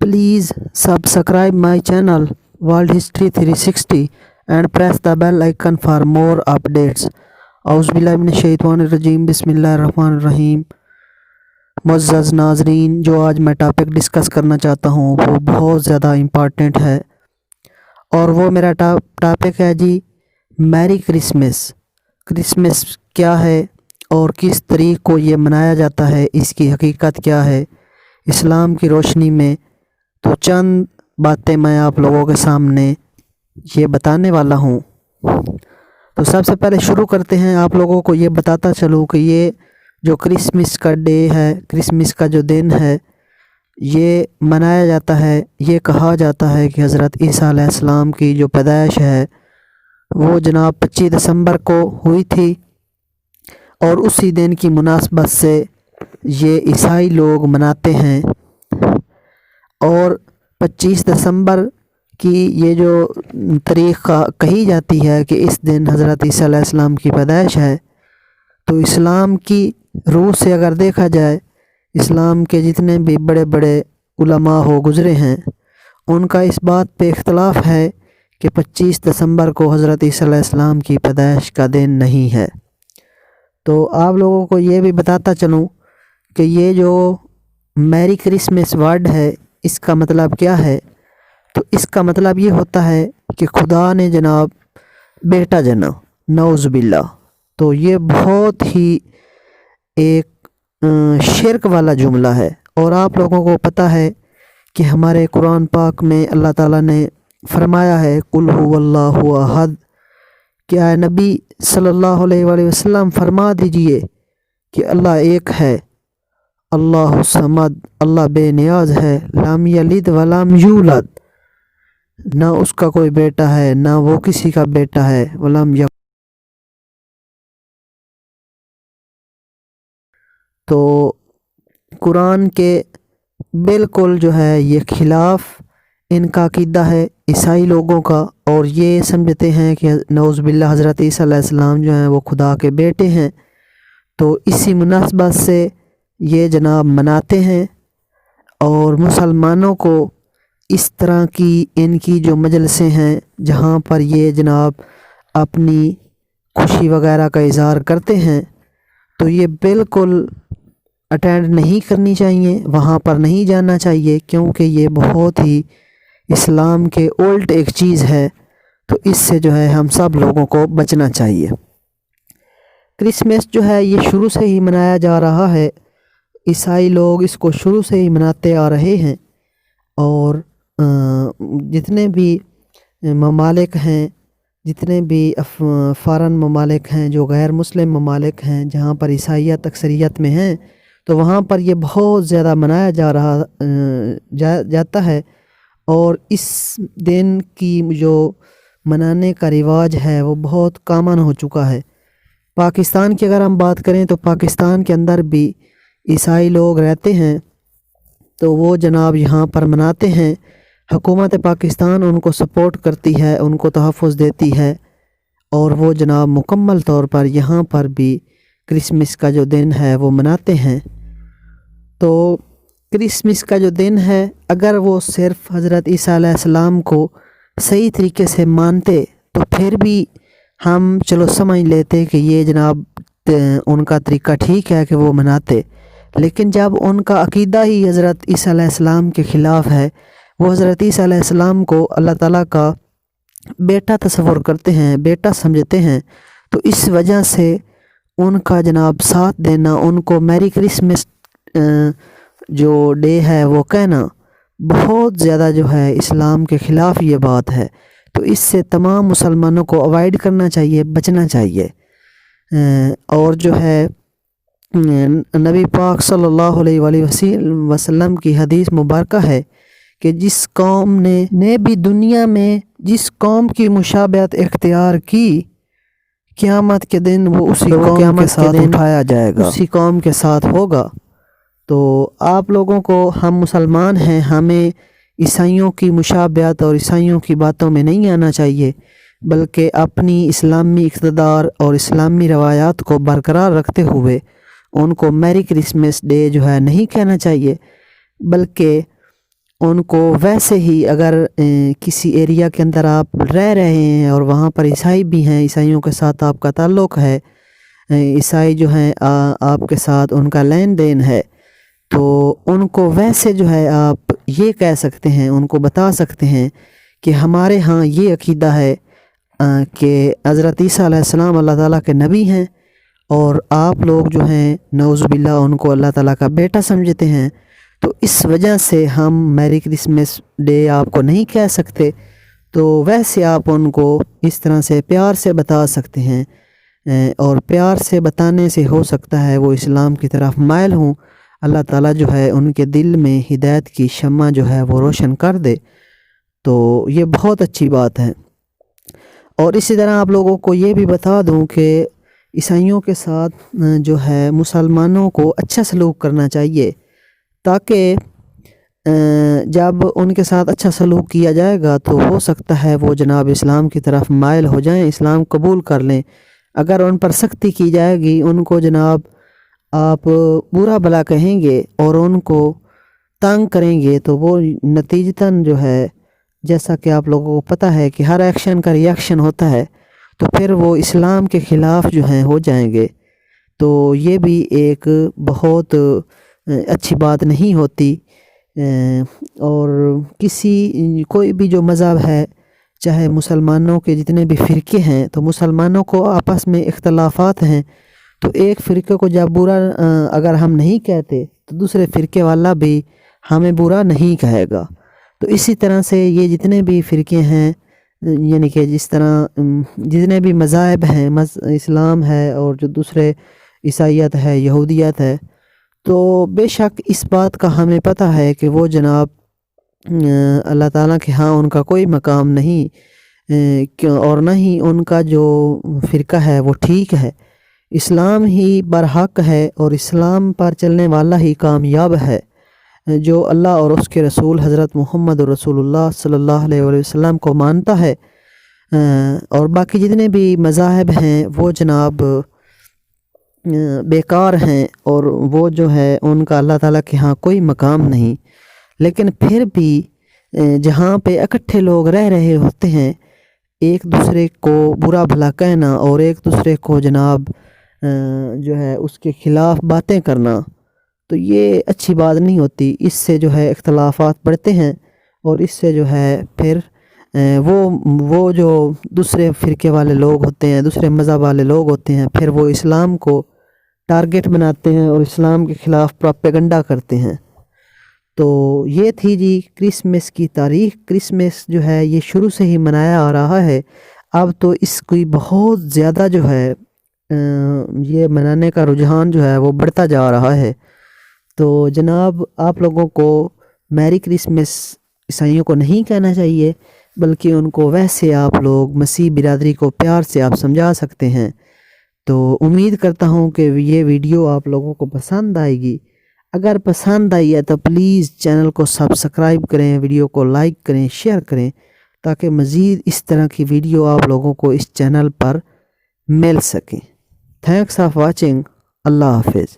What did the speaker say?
Please subscribe my channel World History 360 and press the bell icon for more updates. औज़ुबिल्लाहिमिनश्शैतानिर्रजीम बिस्मिल्लाहिर्रहमानिर्रहीम। मुअज़्ज़ज़ नाज़रीन, जो आज मैं टॉपिक डिस्कस करना चाहता हूँ वो बहुत ज़्यादा इम्पॉर्टेंट है और वो मेरा टॉपिक है जी मैरी क्रिसमस। क्रिसमस क्या है और किस तारीख को ये मनाया जाता है, इसकी हकीकत क्या है इस्लाम की रोशनी में। तो चंद बातें मैं आप लोगों के सामने ये बताने वाला हूँ। तो सबसे पहले शुरू करते हैं। आप लोगों को ये बताता चलूँ कि ये जो क्रिसमस का डे है, क्रिसमस का जो दिन है, ये मनाया जाता है। ये कहा जाता है कि हज़रत ईसा अलैहिस्सलाम की जो पैदाइश है वो जनाब 25 दिसंबर को हुई थी और उसी दिन की मुनासबत से ये ईसाई लोग मनाते हैं। और 25 दिसंबर की ये जो तारीख़ कही जाती है कि इस दिन हज़रत ईसा अलैहिस्सलाम की पैदाइश है, तो इस्लाम की रूह से अगर देखा जाए, इस्लाम के जितने भी बड़े बड़े उलमा हो गुज़रे हैं उनका इस बात पे इख्तलाफ है कि 25 दिसंबर को हज़रत ईसा अलैहिस्सलाम की पैदाइश का दिन नहीं है। तो आप लोगों को ये भी बताता चलूँ कि ये जो मैरी क्रिसमस वर्ड है इसका मतलब क्या है। तो इसका मतलब ये होता है कि खुदा ने जनाब बेटा जना, नौज़ुबिल्ला। तो ये बहुत ही एक शिरक वाला जुमला है। और आप लोगों को पता है कि हमारे कुरान पाक में अल्लाह ताला ने फरमाया है कुल हुवल्लाहु अहद। क्या नबी सल्लल्लाहु अलैहि वसल्लम फरमा दीजिए कि अल्लाह एक है, अल्लाहु समद, अल्लाह बेनियाज है, लाम यलिद वलाम यूलद, ना उसका कोई बेटा है ना वो किसी का बेटा है, वलाम यक। तो कुरान के बिल्कुल जो है ये खिलाफ इनका अकीदा है ईसाई लोगों का, और ये समझते हैं कि नौज़ुबिल्लाह हज़रत ईसा अलैहिस्सलाम जो हैं वो खुदा के बेटे हैं। तो इसी मुनासबत से ये जनाब मनाते हैं। और मुसलमानों को इस तरह की इनकी जो मजलिसें हैं जहाँ पर ये जनाब अपनी खुशी वगैरह का इज़हार करते हैं, तो ये बिल्कुल अटेंड नहीं करनी चाहिए, वहाँ पर नहीं जाना चाहिए, क्योंकि ये बहुत ही इस्लाम के उल्ट एक चीज़ है। तो इससे जो है हम सब लोगों को बचना चाहिए। क्रिसमस जो है ये शुरू से ही मनाया जा रहा है, ईसाई लोग इसको शुरू से ही मनाते आ रहे हैं। और जितने भी ममालिक हैं, जितने भी फ़ॉरेन ममालिक हैं, जो गैर मुस्लिम ममालिक हैं जहाँ पर ईसाइयत अक्सरियत में हैं, तो वहाँ पर ये बहुत ज़्यादा मनाया जाता है। और इस दिन की जो मनाने का रिवाज है वो बहुत कॉमन हो चुका है। पाकिस्तान की अगर हम बात करें तो पाकिस्तान के अंदर भी ईसाई लोग रहते हैं, तो वो जनाब यहाँ पर मनाते हैं। हुकूमत पाकिस्तान उनको सपोर्ट करती है, उनको तहफ़्फ़ुज़ देती है, और वो जनाब मुकम्मल तौर पर यहाँ पर भी क्रिसमस का जो दिन है वो मनाते हैं। तो क्रिसमस का जो दिन है, अगर वो सिर्फ़ हज़रत ईसा अलैहिस्सलाम को सही तरीके से मानते तो फिर भी हम चलो समझ लेते कि ये जनाब उनका तरीका ठीक है कि वो मनाते। लेकिन जब उनका अकीदा ही हज़रत ईसा अलैहिस्सलाम के ख़िलाफ़ है, वो हज़रत ईसा अलैहिस्सलाम को अल्लाह ताला का बेटा तस्वुर करते हैं, बेटा समझते हैं, तो इस वजह से उनका जनाब साथ देना, उनको मैरी क्रिसमस जो डे है वो कहना बहुत ज़्यादा जो है इस्लाम के ख़िलाफ़ ये बात है। तो इससे तमाम मुसलमानों को अवॉइड करना चाहिए, बचना चाहिए। और जो है नबी पाक सल्लल्लाहु अलैहि वसल्लम की हदीस मुबारका है कि जिस कौम ने भी दुनिया में जिस कौम की मुशाबहत इख्तियार की, क़यामत के दिन वो उसी कौम के साथ उठाया जाएगा, उसी कौम के साथ होगा। तो आप लोगों को, हम मुसलमान हैं, हमें ईसाइयों की मुशाबहत और ईसाइयों की बातों में नहीं आना चाहिए, बल्कि अपनी इस्लामी इक़्तिदार और इस्लामी रवायात को बरकरार रखते हुए उनको मैरी क्रिसमस डे जो है नहीं कहना चाहिए, बल्कि ان کو ویسے ہی اگر کسی ایریا کے اندر آپ رہ رہے ہیں اور وہاں پر عیسائی بھی ہیں، عیسائیوں کے ساتھ آپ کا تعلق ہے، عیسائی جو ہیں آپ کے ساتھ ان کا لین دین ہے، تو ان کو ویسے جو ہے آپ یہ کہہ سکتے ہیں، ان کو بتا سکتے ہیں کہ ہمارے ہاں یہ عقیدہ ہے کہ حضرت عیسیٰ علیہ السلام اللہ تعالیٰ کے نبی ہیں، اور آپ لوگ جو ہیں نعوذ باللہ ان کو اللہ تعالیٰ کا بیٹا سمجھتے ہیں، تو اس وجہ سے ہم میری کرسمس ڈے آپ کو نہیں کہہ سکتے۔ تو ویسے آپ ان کو اس طرح سے پیار سے بتا سکتے ہیں، اور پیار سے بتانے سے ہو سکتا ہے وہ اسلام کی طرف مائل ہوں، اللہ تعالیٰ جو ہے ان کے دل میں ہدایت کی شمع جو ہے وہ روشن کر دے، تو یہ بہت اچھی بات ہے۔ اور اسی طرح آپ لوگوں کو یہ بھی بتا دوں کہ عیسائیوں کے ساتھ جو ہے مسلمانوں کو اچھا سلوک کرنا چاہیے، تاکہ جب ان کے ساتھ اچھا سلوک کیا جائے گا تو ہو سکتا ہے وہ جناب اسلام کی طرف مائل ہو جائیں، اسلام قبول کر لیں۔ اگر ان پر سختی کی جائے گی، ان کو جناب آپ برا بھلا کہیں گے اور ان کو تنگ کریں گے، تو وہ نتیجتاً جو ہے، جیسا کہ آپ لوگوں کو پتہ ہے کہ ہر ایکشن کا ری ایکشن ہوتا ہے، تو پھر وہ اسلام کے خلاف جو ہیں ہو جائیں گے۔ تو یہ بھی ایک بہت اچھی بات نہیں ہوتی، اور کوئی بھی جو مذہب ہے، چاہے مسلمانوں کے جتنے بھی فرقے ہیں، تو مسلمانوں کو آپس میں اختلافات ہیں، تو ایک فرقے کو جب برا اگر ہم نہیں کہتے تو دوسرے فرقے والا بھی ہمیں برا نہیں کہے گا۔ تو اسی طرح سے یہ جتنے بھی فرقے ہیں، یعنی کہ جس طرح جتنے بھی مذاہب ہیں، اسلام ہے اور جو دوسرے عیسائیت ہے، یہودیت ہے، تو بے شک اس بات کا ہمیں پتہ ہے کہ وہ جناب اللہ تعالیٰ کے ہاں ان کا کوئی مقام نہیں، اور نہ ہی ان کا جو فرقہ ہے وہ ٹھیک ہے۔ اسلام ہی برحق ہے اور اسلام پر چلنے والا ہی کامیاب ہے، جو اللہ اور اس کے رسول حضرت محمد رسول اللہ صلی اللہ علیہ وسلم کو مانتا ہے۔ اور باقی جتنے بھی مذاہب ہیں وہ جناب بیکار ہیں، اور وہ جو ہے ان کا اللہ تعالیٰ کے ہاں کوئی مقام نہیں۔ لیکن پھر بھی جہاں پہ اکٹھے لوگ رہ رہے ہوتے ہیں، ایک دوسرے کو برا بھلا کہنا اور ایک دوسرے کو جناب جو ہے اس کے خلاف باتیں کرنا، تو یہ اچھی بات نہیں ہوتی۔ اس سے جو ہے اختلافات بڑھتے ہیں، اور اس سے جو ہے پھر وہ جو دوسرے فرقے والے لوگ ہوتے ہیں، دوسرے مذہب والے لوگ ہوتے ہیں، پھر وہ اسلام کو ٹارگٹ بناتے ہیں اور اسلام کے خلاف پروپیگنڈا کرتے ہیں۔ تو یہ تھی جی کرسمس کی تاریخ۔ کرسمس جو ہے یہ شروع سے ہی منایا آ رہا ہے، اب تو اس کی بہت زیادہ جو ہے یہ منانے کا رجحان جو ہے وہ بڑھتا جا رہا ہے۔ تو جناب آپ لوگوں کو میری کرسمس عیسائیوں کو نہیں کہنا چاہیے، بلکہ ان کو ویسے آپ لوگ مسیح برادری کو پیار سے آپ سمجھا سکتے ہیں۔ تو امید کرتا ہوں کہ یہ ویڈیو آپ لوگوں کو پسند آئے گی۔ اگر پسند آئی ہے تو پلیز چینل کو سبسکرائب کریں، ویڈیو کو لائک کریں، شیئر کریں، تاکہ مزید اس طرح کی ویڈیو آپ لوگوں کو اس چینل پر مل سکیں۔ Thanks of watching. اللہ حافظ۔